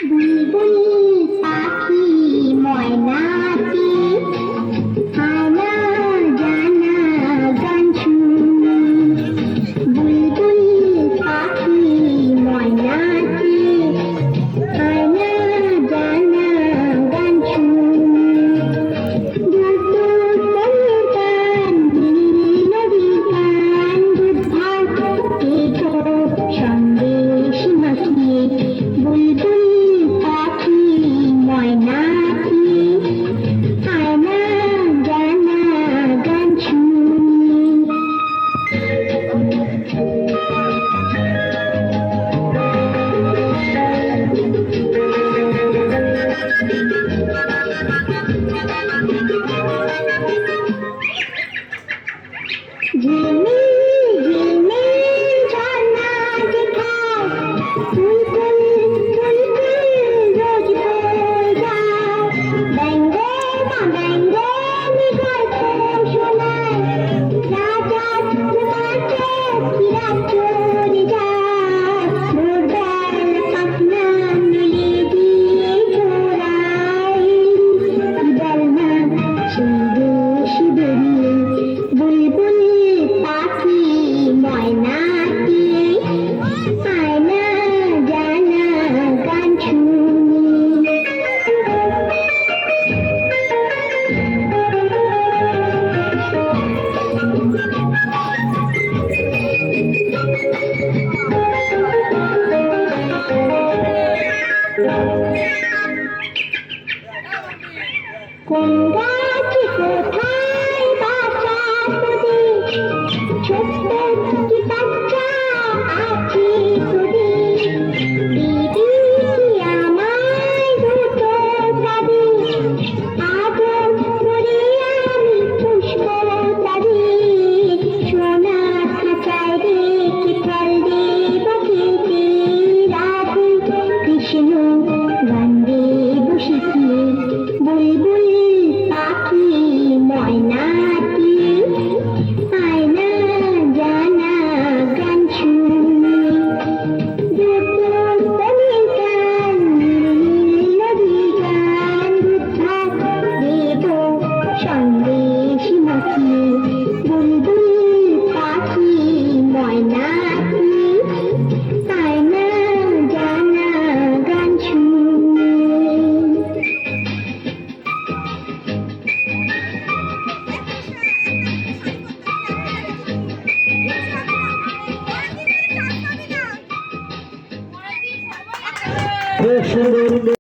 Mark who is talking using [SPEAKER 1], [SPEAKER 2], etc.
[SPEAKER 1] বুলবুল পাখি ময়নাটি আনা জানা গান শুনি। বুলবুল পাখি ময়নাটি আনা জানা গান শুনি। দূর দূর বনের গান নদী গান দুর্ভাগ্যে সন্দেশ মাখিয়ে। বুলবুল পাখি ময়নাটি আয়না জানা গান শুনি। ঝিলমিল ঝিলমিল ঝর্ণা যেখানে বুলবুল বুলবুল রোজ বয়ে যায়। ব্যঙ্গে মা ব্যঙ্গে গল্প শোনায়। রাজা কুমারকে ফিরা চলে যায়। ভোরবেলা পাখনা মেলে দিয়ে ঘোরায়। বল না সেই দেশ বেরিয়ে। বুলবুল পাখি ময়নাটি আয়না জানা গান শুনি। কোন গাছে কোথায় বাসা তোদের? ছোট্ট একটি বাচ্চা আছে তোদের। দিদি কি আমায় দুটো তাদের? আদর করে আমি পুষ্প তাদের। সোনা খাঁচায় রেখে ফল দেব খেতে। রাধে কৃষ্ণ গান দেব শিখিয়ে। বুলবুল পাখি ময়নাটি আয়না জানা গান শুনি। দূর দূর বনের গান নদী গান দেব সন্দেশ মাখিয়ে। বুলবুল পাখি ময়নাটি আয়না জানা গান শুনি।
[SPEAKER 2] খুব সুন্দর।